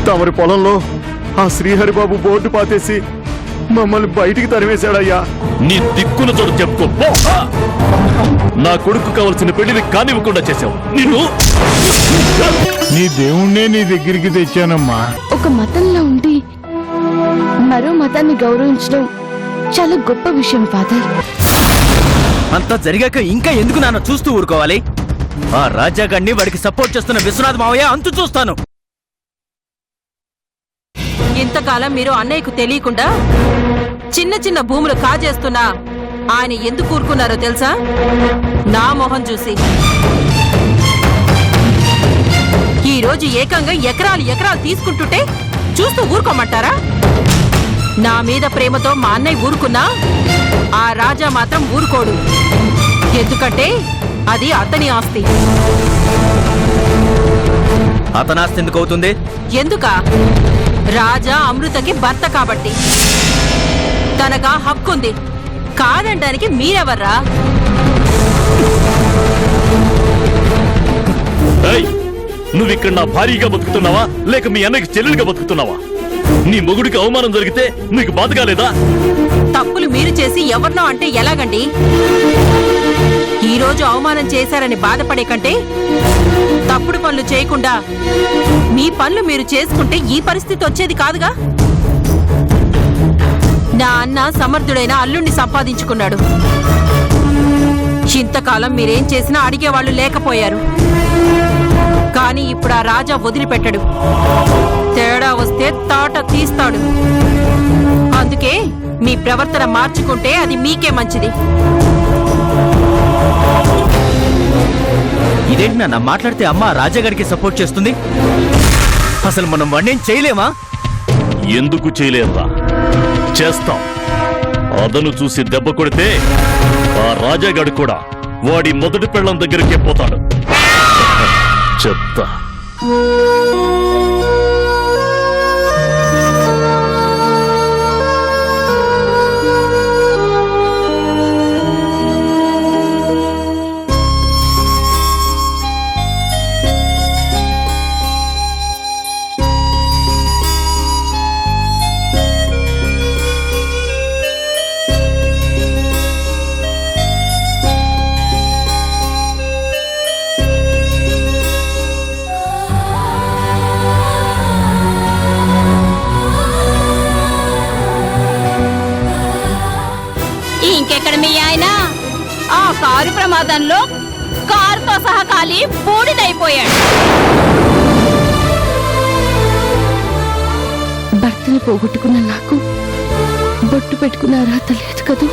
తమరి పొలంలో ఆ శ్రీహరిబాబు బోర్డు పాతేసి మమ్మల్ని బయటికి తరిమేశాడయ్యా. నీ దిక్కున చోటు చెప్పుకో. నా కొడుకు కావలసిన పెళ్లిని కానివ్వకుండా చేశావు. నిన్ను నీ దేవుణ్ణే నీ దగ్గరికి తెచ్చానమ్మా. ఒక మతంలో ఉండి మరో మతాన్ని గౌరవించడం చాలా గొప్ప విషయం ఫాదర్. అంతా జరిగాక ఇంకా ఎందుకు నాన్న చూస్తూ ఊరుకోవాలి? ఆ రాజాగాడిని వాడికి సపోర్ట్ చేస్తున్న విశ్వనాథ్ మావయ్య అంతు చూస్తాను. ఇంతకాలం మీరు అన్నయ్యకు తెలియకుండా చిన్న చిన్న భూములు కాజేస్తున్నా ఆయన ఎందుకు ఊరుకున్నారో తెలుసా? నా మొహం చూసి. ఈ రోజు ఏకంగా ఎకరాలు ఎకరాలు తీసుకుంటుంటే చూస్తూ ఊరుకోమంటారా? నా మీద ప్రేమతో మా అన్నయ్య ఊరుకున్నా ఆ రాజా మాత్రం ఊరుకోడు. ఎందుకంటే అది అతని ఆస్తి. అతని ఆస్తి ఎందుకు అవుతుంది? ఎందుకా? రాజా అమృతకి భర్త కాబట్టి. తనగా హక్కుంది. కాదనడానికి మీరెవర్రా? నువ్విక్కడ నా భారీగా బతుకుతున్నావా లేక మీ అన్నకి చెల్లెలుగా బతుకుతున్నావా? నీ మొగుడికి అవమానం జరిగితే నీకు బాధగా లేదా? తప్పులు మీరు చేసి ఎవరినో అంటే ఎలాగండి? ఈ రోజు అవమానం చేశారని బాధపడే కంటే తప్పుడు పనులు చేయకుండా మీ పనులు మీరు చేసుకుంటే ఈ పరిస్థితి వచ్చేది కాదుగా. నా అన్న సమర్థుడైన అల్లుణ్ణి సంపాదించుకున్నాడు. ఇంతకాలం మీరేం చేసినా అడిగేవాళ్లు లేకపోయారు. కానీ ఇప్పుడు ఆ రాజా వదిలిపెట్టడు. తేడా వస్తే తాట తీస్తాడు. అందుకే మీ ప్రవర్తన మార్చుకుంటే అది మీకే మంచిది. ఇదేంటి నాన్న మాట్లాడితే అమ్మ రాజాగాడికి సపోర్ట్ చేస్తుంది? అసలు మనం వాడిని చేయలేమా? ఎందుకు చేయలేరా? చేస్తాం. అదను చూసి దెబ్బ కొడితే ఆ రాజాగాడు కూడా వాడి మొదటి పెళ్ళం దగ్గరికే పోతాడు. చెప్తా. ఇంకెక్కడ మీ ఆయన? ఆ కారు ప్రమాదంలో కారుతో సహా కాలి బూడిదైపోయాడు. భర్తని పోగొట్టుకున్న నాకు బొట్టు పెట్టుకున్న అర్హత లేదు కదూ.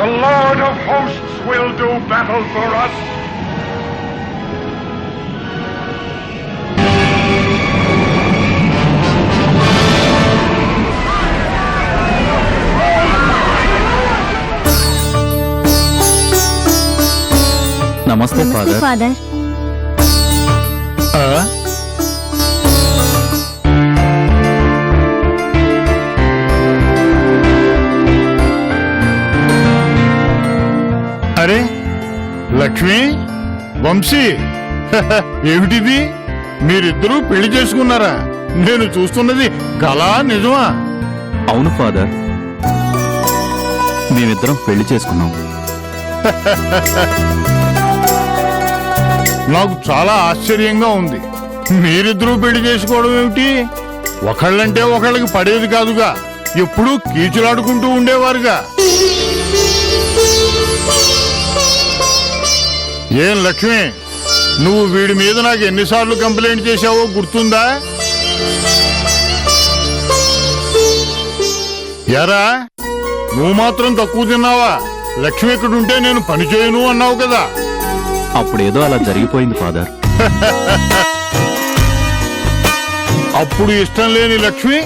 The Lord of Hosts will do battle for us. నమస్తే ఫాదర్. అరే లక్ష్మి, వంశీ, ఏమిటిది? మీరిద్దరూ పెళ్లి చేసుకున్నారా? నేను చూస్తున్నది కళా నిజమా? అవును ఫాదర్, మేమిద్దరం పెళ్లి చేసుకున్నాం. నాకు చాలా ఆశ్చర్యంగా ఉంది. మీరిద్దరూ పెళ్లి చేసుకోవడం ఏమిటి? ఒకళ్ళంటే ఒకళ్ళకి పడేది కాదుగా, ఎప్పుడూ కీచులాడుకుంటూ ఉండేవారుగా. ఏం లక్ష్మి, నువ్వు వీడి మీద నాకు ఎన్నిసార్లు కంప్లైంట్ చేశావో గుర్తుందా? ఎరా, నువ్వు మాత్రం తక్కువ తిన్నావా? లక్ష్మి ఎక్కడుంటే నేను పని చేయను అన్నావు కదా. అప్పుడేదో అలా జరిగిపోయింది ఫాదర్. అప్పుడు ఇష్టం లేని లక్ష్మి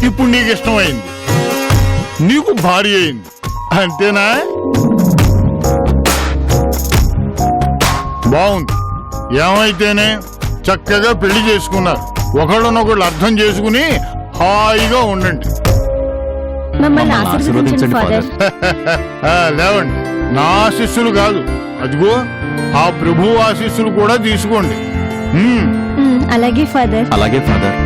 ఇప్పుడు నీకు ఇష్టమైంది, నీకు భార్య అయింది, అంతేనా? బాగుంది. ఏమైతేనే చక్కగా పెళ్లి చేసుకున్నారు. ఒకళ్ళనొకళ్ళు అర్థం చేసుకుని హాయిగా ఉండండి. మమ్మల్ని ఆశీర్వదించండి ఫాదర్. లేవండి, నా ఆశీస్సులు కాదు, అదిగో ఆ ప్రభు ఆశీస్సులు కూడా తీసుకోండి. అలాగే ఫాదర్. అలాగే ఫాదర్.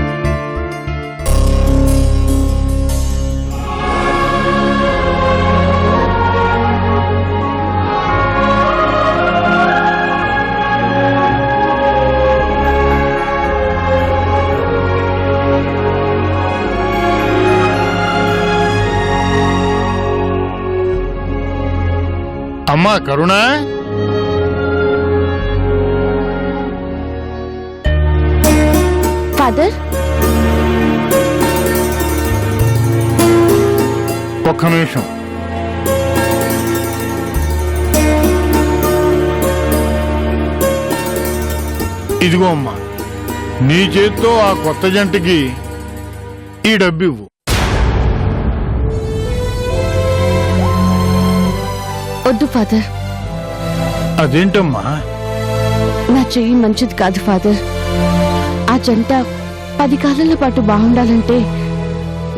అమ్మా కరుణ, ఫాదర్ ఒక్క నిమిషం. ఇదిగో అమ్మా, నీ చేత్తో ఆ కొత్త జంటకి ఈ డబ్బు ఇవ్వు. వద్దు ఫాదర్. అదేంటమ్మా? నా చెయ్యి మంచిది కాదు ఫాదర్. ఆ జంట 10 కాలాల పాటు బాగుండాలంటే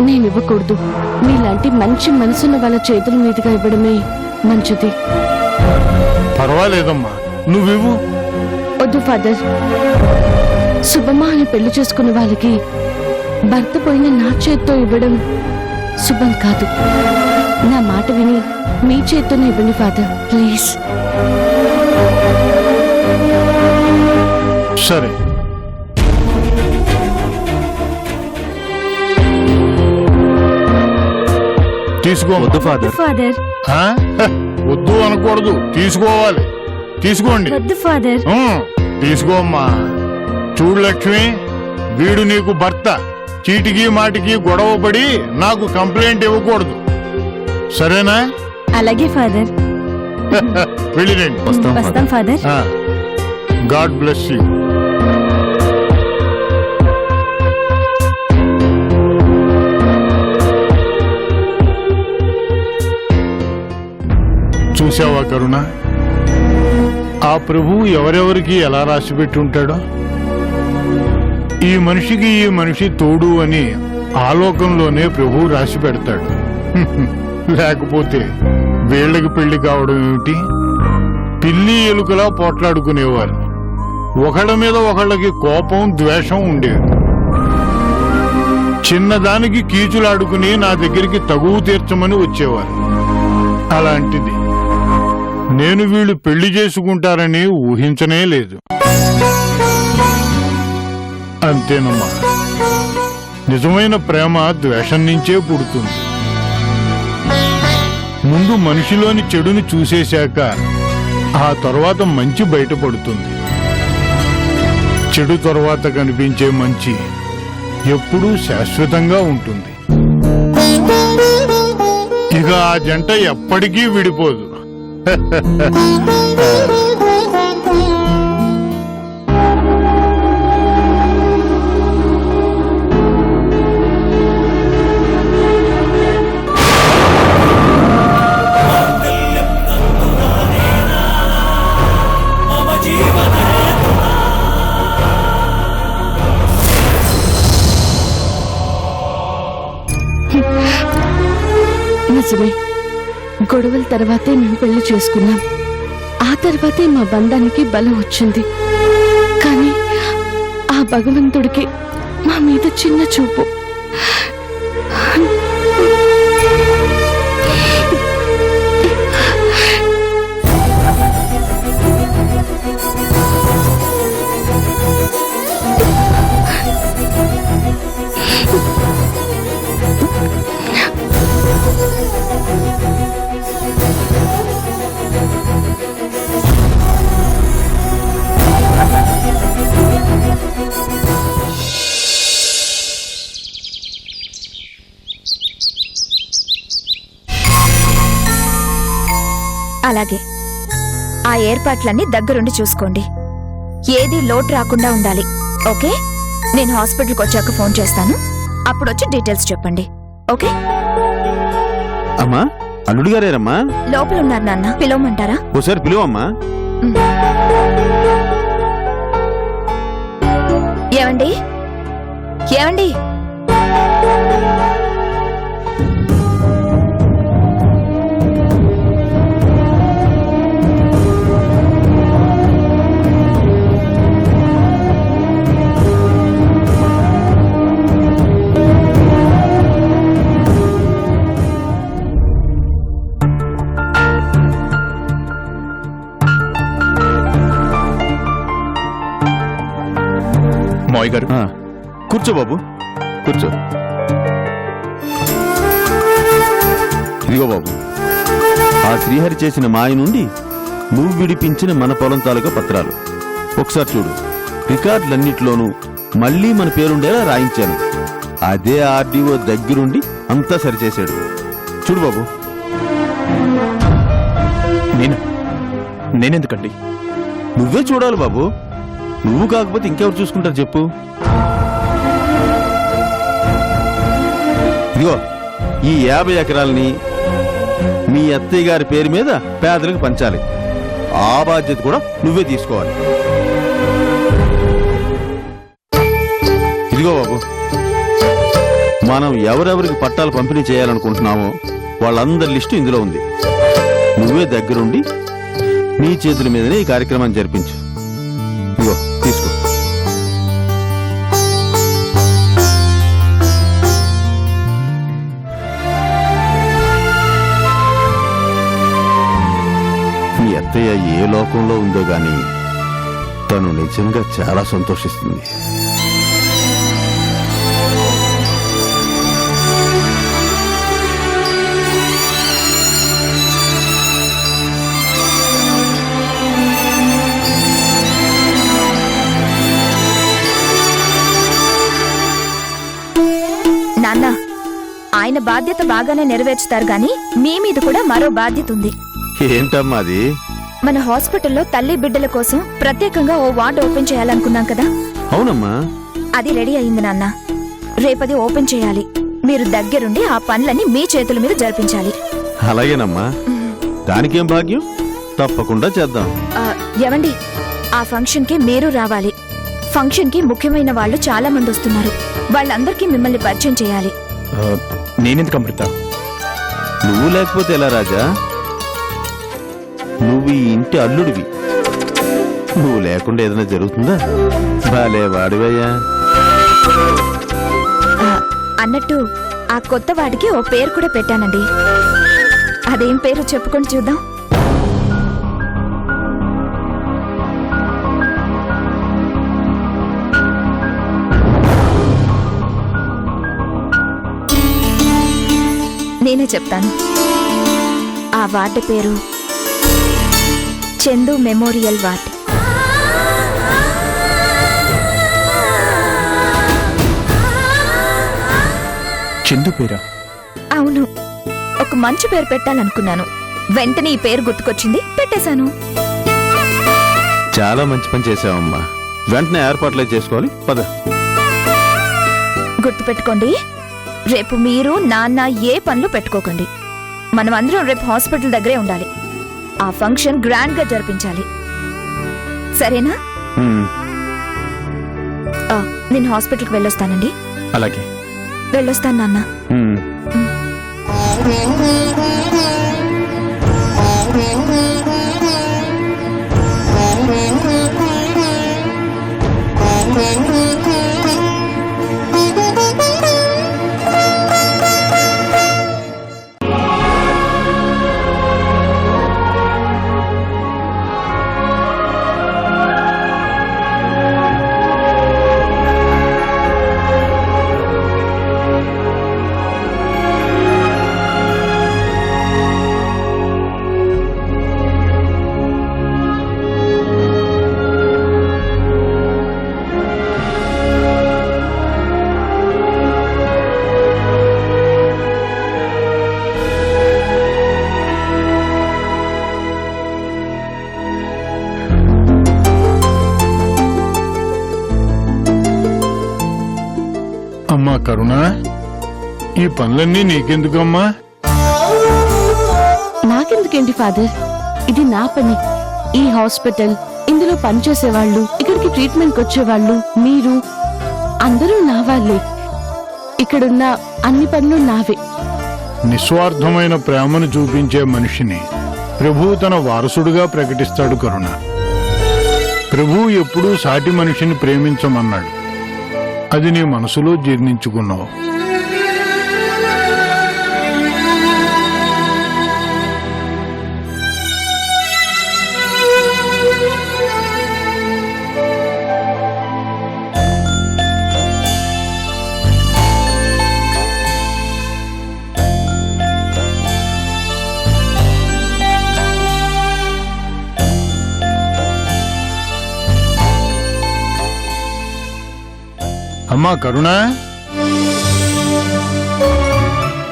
నేను ఇవ్వకూడదు. మీలాంటి మంచి మనసున్న వాళ్ళ చేతుల మీదుగా ఇవ్వడమే మంచిది. పర్వాలేదమ్మా, నువ్వివ్వు. వద్దు ఫాదర్. శుభమా అని పెళ్లి చేసుకున్న వాళ్ళకి భర్త పోయిన నా చేత్తో ఇవ్వడం శుభం కాదు. నా మాట విని మీ చేత్తోనే ఇవ్వండి ఫాదర్, ప్లీజ్. సరే, తీసుకో. వద్దు ఫాదర్. ఫాదర్ వద్దు అనకూడదు, తీసుకోవాలి. తీసుకోండి. వద్దు ఫాదర్. తీసుకోమ్మా. చూడు లక్ష్మి, వీడు నీకు భర్త. చీటికి మాటికి గొడవ పడి నాకు కంప్లైంట్ ఇవ్వకూడదు, సరేనా? అలాగే ఫాదర్. వెళ్ళిరండి. వస్తాం ఫాదర్. God bless you. చూసావా కరుణ, ఆ ప్రభువు ఎవరెవరికి ఎలా రాసిపెట్టి ఉంటాడో. ఈ మనిషికి ఈ మనిషి తోడు అని ఆలోకంలోనే ప్రభువు రాసి పెడతాడు. లేకపోతే వీళ్ళకి పెళ్లి కావడం ఏమిటి? పిల్లి ఎలుకలా పోట్లాడుకునేవారు. ఒకళ్ళ మీద ఒకళ్ళకి కోపం, ద్వేషం ఉండేది. చిన్నదానికి కీచులాడుకుని నా దగ్గరికి తగువు తీర్చమని వచ్చేవారు. అలాంటిది నేను వీళ్ళు పెళ్లి చేసుకుంటారని ఊహించనే లేదు. అంతేనమ్మా, నిజమైన ప్రేమ ద్వేషం నుంచే పుడుతుంది. ముందు మనిషిలోని చెడుని చూసేశాక ఆ తర్వాత మంచి బయటపడుతుంది. చెడు తర్వాత కనిపించే మంచి ఎప్పుడూ శాశ్వతంగా ఉంటుంది. ఇక ఆ జంట ఎప్పటికీ విడిపోదు. నిజమే, గొడవల తర్వాతే మేము పెళ్లి చేసుకున్నాం. ఆ తర్వాతే మా బంధానికి బలం వచ్చింది. కానీ ఆ భగవంతుడికి మా మీద చిన్న చూపు. అలాగే ఆ ఏర్పాట్లన్నీ దగ్గరుండి చూసుకోండి. ఏది లోటు రాకుండా ఉండాలి. ఓకే, నేను హాస్పిటల్కి వచ్చాక ఫోన్ చేస్తాను. అప్పుడు వచ్చి డీటెయిల్స్ చెప్పండి. ఓకే? అమ్మా, అల్లుడు గారేరమ్మా? లోపల ఉన్నారు నాన్న, పిలవమంటారా? ఓసారి పిలువమ్మా. ఏమండి ఏమండి మావయ్య గారు కూర్చో బాబు కూర్చో. ఇదిగో బాబు, ఆ శ్రీహరి చేసిన మాయ నుండి నువ్వు విడిపించిన మన పొలం తాలూకా పత్రాలు ఒకసారి చూడు. రికార్డులన్నిట్లోనూ మళ్ళీ మన పేరుండేలా రాయించాను. అదే ఆర్డీఓ దగ్గరుండి అంతా సరిచేశాడు. చూడు బాబు. నేనెందుకండి? నువ్వే చూడాలి బాబు. నువ్వు కాకపోతే ఇంకెవరు చూసుకుంటారు చెప్పు. ఇదిగో ఈ 50 ఎకరాలని మీ అత్తయ్య గారి పేరు మీద పేదలకు పంచాలి. ఆ బాధ్యత కూడా నువ్వే తీసుకోవాలి. ఇదిగో బాబు, మనం ఎవరెవరికి పట్టాలు పంపిణీ చేయాలనుకుంటున్నామో వాళ్ళందరి లిస్టు ఇందులో ఉంది. నువ్వే దగ్గరుండి నీ చేతుల మీదనే ఈ కార్యక్రమాన్ని జరిపించు. ఇదిగో తీసుకో. మీ అత్తయ్య ఏ లోకంలో ఉందో గాని తను నిజంగా చాలా సంతోషిస్తుంది. నాన్న, ఆయన బాధ్యత బాగానే నెరవేర్చుతారు గాని మీ మీద కూడా మరో బాధ్యత ఉంది. ఏంటమ్మా అది? మన హాస్పిటల్లో తల్లి బిడ్డల కోసం ప్రత్యేకంగా ఓ వార్డు ఓపెన్ చేయాలనుకున్నాం కదా. అవునమ్మా. అది రెడీ అయింది నాన్న. రేపది ఓపెన్ చేయాలి. మీరు దగ్గరుండి ఆ పనులని మీ చేతుల మీద జరిపించాలి. అలాగేనమ్మా. దానికేం భాగ్యం, తప్పకుండా చేద్దాం. ఏవండి, ఆ ఫంక్షన్ కి మీరు రావాలి. ఫంక్షన్ కి ముఖ్యమైన వాళ్ళు చాలా మంది వస్తున్నారు. వాళ్ళందరికీ మిమ్మల్ని పరిచయం చేయాలి. నేనెందుకు అమృత? నువ్వు లేకపోతే ఎలా రాజా? నువ్వు ఈ ఇంటి అల్లుడివి. నువ్వు లేకుండా ఏదైనా జరుగుతుందా? బాలే వాడివయ్యా. అన్నట్టు ఆ కొత్త వాడికి ఓ పేరు కూడా పెట్టానండి. అదేం పేరు చెప్పుకొని చూద్దాం. నేనే చెప్తాను. ఆ వార్డు పేరు చందు మెమోరియల్ వార్డ్. చందు పేరా? అవును. ఒక మంచి పేరు పెట్టాలనుకున్నాను. వెంటనే ఈ పేరు గుర్తుకొచ్చింది, పెట్టేశాను. చాలా మంచి పని చేసావమ్మా. వెంటనే ఏర్పాట్లే చేసుకోవాలి. పద. గుర్తుపెట్టుకోండి, రేపు మీరు నాన్న ఏ పనులు పెట్టుకోకండి. మనం అందరం రేపు హాస్పిటల్ దగ్గరే ఉండాలి. ఆ ఫంక్షన్ గ్రాండ్ గా జరిపించాలి. సరేనా? నేను హాస్పిటల్కి వెళ్ళొస్తానండి. అలాగే. వెళ్ళొస్తాను నాన్న. అమ్మా కరుణ, ఈ పనులన్నీ నీకెందుకమ్మా? నాకెందుకేంటి ఫాదర్? ఇది నా పని. ఈ హాస్పిటల్, ఇందులో పనిచేసేవాళ్ళు, ఇక్కడికి ట్రీట్మెంట్కి వచ్చేవాళ్ళు, మీరు అందరూ నా వాళ్ళే. ఇక్కడున్న అన్ని పనులు నావే. నిస్వార్థమైన ప్రేమను చూపించే మనిషిని ప్రభువు తన వారసుడుగా ప్రకటిస్తాడు కరుణ. ప్రభువు ఎప్పుడూ సాటి మనిషిని ప్రేమించమన్నాడు. అది నీ మనసులో జీర్ణించుకున్నావు. అమ్మా కరుణ,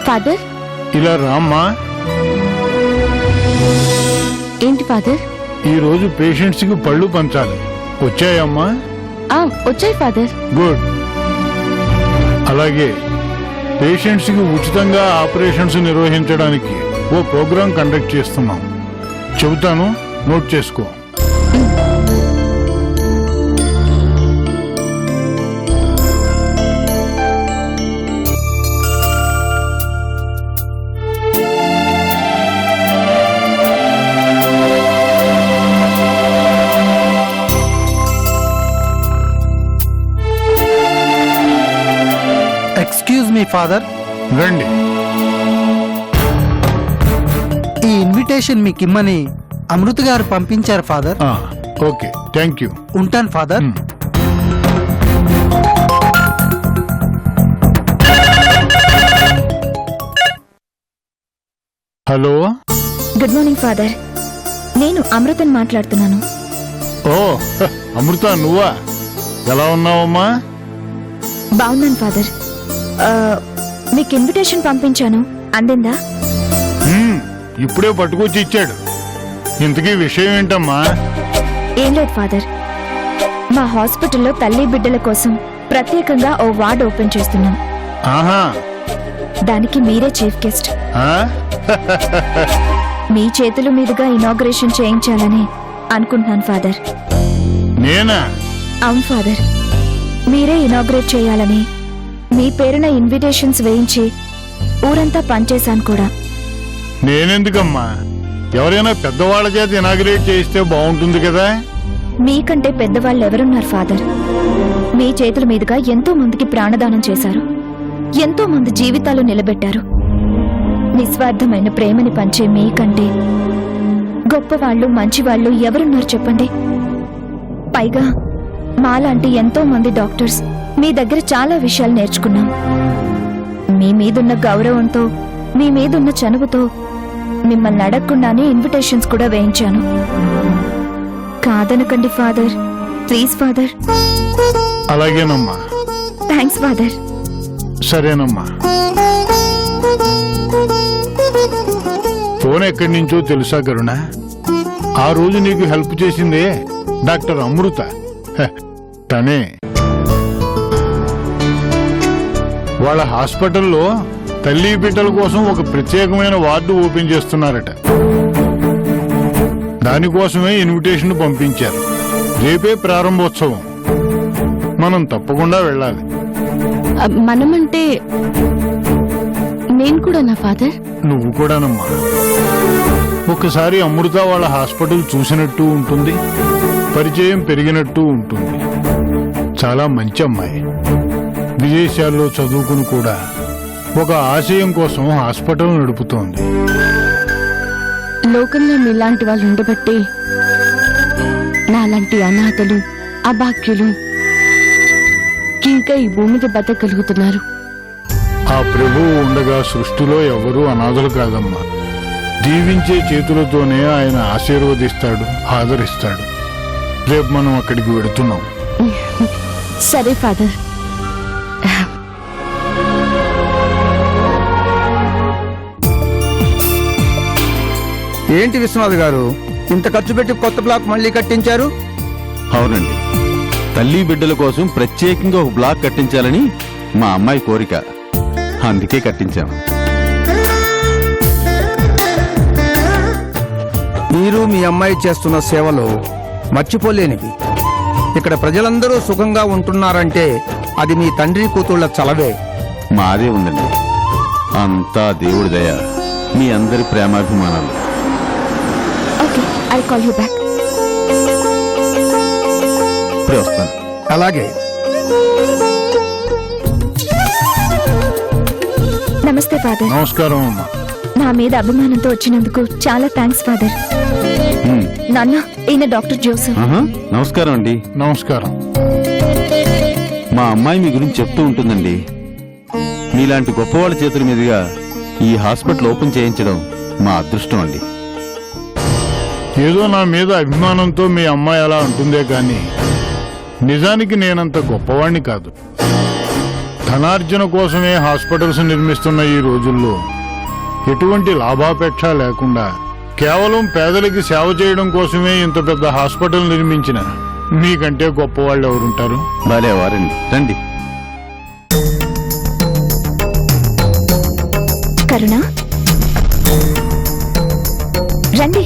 ఫాదర్, ఇలా రామ్మా. ఏంటి ఫాదర్? ఈ రోజు పేషెంట్స్ కి పళ్ళు పంచాలి. వచ్చాయమ్మా? వచ్చాయి ఫాదర్. గుడ్. అలాగే పేషెంట్స్ కి ఉచితంగా ఆపరేషన్స్ నిర్వహించడానికి ఓ ప్రోగ్రాం కండక్ట్ చేస్తున్నాం. చెబుతాను, నోట్ చేసుకో. ఎక్స్క్యూజ్ మీ ఫాదర్, రండి. ఈ ఇన్విటేషన్ మీకు ఇమ్మని అమృత గారు పంపించారు ఫాదర్. Okay, thank you. ఉంటాను father. Hello. Good morning father. నేను అమృతని మాట్లాడుతున్నాను. ఓ అమృత, నువ్వా? ఎలా ఉన్నావమ్మా? బాగున్నాను ఫాదర్. మీకు ఇన్విటేషన్ పంపించాను, అందిందా? ఇప్పుడే పట్టుకొచ్చి ఇచ్చాడు. ఇంతకీ విషయం ఏంటమ్మా? ఏం లేదు ఫాదర్, మా హాస్పిటల్లో తల్లి బిడ్డల కోసం ప్రత్యేకంగా ఓ వార్డ్ ఓపెన్ చేస్తున్నాం. ఆహా. దానికి మీరే చీఫ్ గెస్ట్. మీ చేతుల మీదుగా ఇనాగ్రేషన్ చేయించాలని అనుకుంటున్నాను ఫాదర్. నేనా? అవును ఫాదర్, మీరే ఇనాగ్రేట్ చేయాలని మీ పేరున ఇన్విటేషన్స్ వేయించి ఊరంతా పనిచేశాను కూడా. నేనెందుకమ్మా? ఎవరైనా పెద్దవాళ్ల చేత ఇనాగ్రేట్ చేయిస్తే బాగుంటుంది కదా. మీకంటే పెద్దవాళ్ళు ఎవరున్నారు ఫాదర్? మీ చేతుల మీదుగా ఎంతో మందికి ప్రాణదానం చేశారు, ఎంతో మంది జీవితాలు నిలబెట్టారు. నిస్వార్థమైన ప్రేమని పంచే మీకంటే గొప్పవాళ్ళు, మంచివాళ్ళు ఎవరున్నారు చెప్పండి? పైగా మాలాంటి ఎంతో మంది డాక్టర్స్ మీ దగ్గర చాలా విషయాలు నేర్చుకున్నాం. మీ మీదున్న గౌరవంతో, మీ మీదున్న చనువుతో మిమ్మల్ని అడగకుండానే ఇన్విటేషన్స్ కూడా వేయించాను. కాదనకండి ఫాదర్, ప్లీజ్ ఫాదర్. అలాగేనమ్మా. Thanks father. సరేనమ్మా. ఫోన్ ఎక్కడి నుంచో తెలుసా కరుణ? ఆ రోజు నీకు హెల్ప్ చేసిందే డాక్టర్ అమృత. తనే. వాళ్ళ హాస్పిటల్లో తల్లి బిడ్డల కోసం ఒక ప్రత్యేకమైన వార్డు ఓపెన్ చేస్తున్నారట. దానికోసమే ఇన్విటేషన్ పంపించారు. రేపే ప్రారంభోత్సవం. మనం తప్పకుండా వెళ్ళాలి. మనమంటే నేను కూడా నా ఫాదర్. నువ్వు కూడానమ్మా. ఒకసారి అమృత వాళ్ళ హాస్పిటల్ చూసినట్టు ఉంటుంది, పరిచయం పెరిగినట్టు ఉంటుంది. చాలా మంచి అమ్మాయి. విదేశాల్లో చదువుకుని కూడా ఒక ఆశయం కోసం హాస్పిటల్ నడుపుతోంది. లోకంలో మీలాంటి వాళ్ళు ఉండబట్టి నాలాంటి అనాథలు, అభాగ్యులు ఇంకా ఈ భూమి మీద బతకగలుగుతున్నారు. ఆ ప్రభువు ఉండగా సృష్టిలో ఎవరూ అనాథలు కాదమ్మా. దీవించే చేతులతోనే ఆయన ఆశీర్వదిస్తాడు, ఆదరిస్తాడు. రేపు మనం అక్కడికి వెడుతున్నాం. సరే ఫాదర్. ఏంటి విశ్వనాథ్ గారు, ఇంత ఖర్చు పెట్టి కొత్త బ్లాక్ మళ్ళీ కట్టించారు? అవునండి, తల్లి బిడ్డల కోసం ప్రత్యేకంగా ఒక బ్లాక్ కట్టించాలని మా అమ్మాయి కోరిక. అందుకే కట్టించాము. మీరు మీ అమ్మాయి చేస్తున్న సేవలు మర్చిపోలేనివి. ఇక్కడ ప్రజలందరూ సుఖంగా ఉంటున్నారంటే అది మీ తండ్రి కూతుళ్ళ చలవే. మాదే ఉందండి. అంతా దేవుడి దయ, మీ అందరి ప్రేమాభిమానాలు. Okay, I call you back. ఇప్పుడే వస్తాను. అలాగే. నమస్తే ఫాదర్. నమస్కారం అమ్మా. నా మీద అభిమానంతో వచ్చినందుకు చాలా థ్యాంక్స్ ఫాదర్. నాన్న, ఈయన డాక్టర్ జోసెఫ్. ఆహా, నమస్కారం అండి. నమస్కారం. మా అమ్మాయి మీ గురించి చెప్తూ ఉంటుందండి. మీలాంటి గొప్పవాళ్ళ చేతుల మీదుగా ఈ హాస్పిటల్ ఓపెన్ చేయించడం మా అదృష్టం అండి. ఏదో నా మీద అభిమానంతో మీ అమ్మాయి అలా అంటుందే కానీ నిజానికి నేనంత గొప్పవాణ్ణి కాదు. ధనార్జన కోసమే హాస్పిటల్స్ నిర్మిస్తున్న ఈ రోజుల్లో ఎటువంటి లాభాపేక్ష లేకుండా కేవలం పేదలకి సేవ చేయడం కోసమే ఇంత పెద్ద హాస్పిటల్ నిర్మించిన మీకంటే గొప్పవాళ్ళు ఎవరుంటారు? భలే వారండి. రండి. కరుణ, రండి.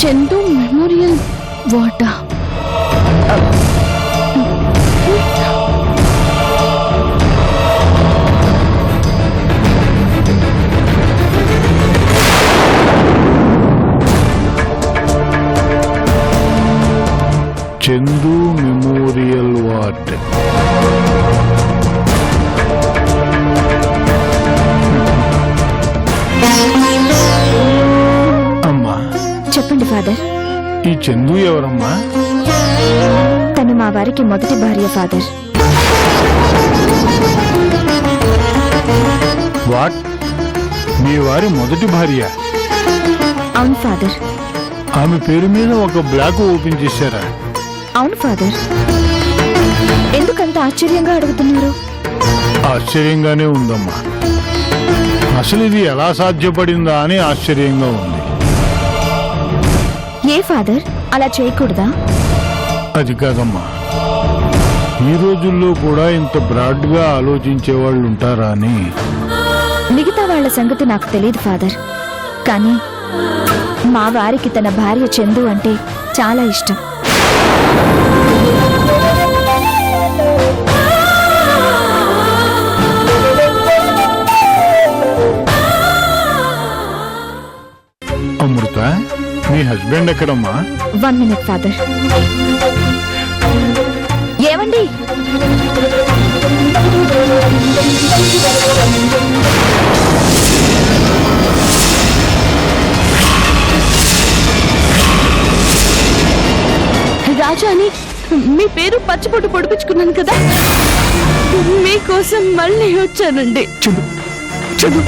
చందు మెమోరియల్ వాటా? Chandu memorial ward. అమ్మా, చెప్పండి ఫాదర్. ఈ చందు ఎవరమ్మా? తను మా వారికి మొదటి భార్య ఫాదర్. వాట్? మీ వారి మొదటి భార్య? అవును ఫాదర్. ఆమె పేరు మీద ఒక బ్లాక్ ఓపెన్ చేశారా? అవును ఫాదర్. ఎందుకంత ఆశ్చర్యంగా అడుగుతున్నారు? ఆశ్చర్యంగానే ఉందమ్మా. అసలు ఇది ఎలా సాధ్యపడిందా అని ఆశ్చర్యంగా ఉంది. ఏ ఫాదర్, అలా చేయకూడదా? అది కాదమ్మా, ఈ రోజుల్లో కూడా ఇంత బ్రాడ్ గా ఆలోచించే వాళ్ళు ఉంటారా అని. మిగతా వాళ్ళ సంగతి నాకు తెలియదు ఫాదర్, కానీ మా వారికి తన భార్య చందు అంటే చాలా ఇష్టం. అమృత, మీ హస్బెండ్ ఎక్కడమ్మా? 1 minute ఫాదర్. ఏమండి? రాజా అని మీ పేరు పచ్చిబొట్టు పొడిపించుకున్నాను కదా, మీకోసం మళ్ళీ వచ్చానండి. చందు, చందు.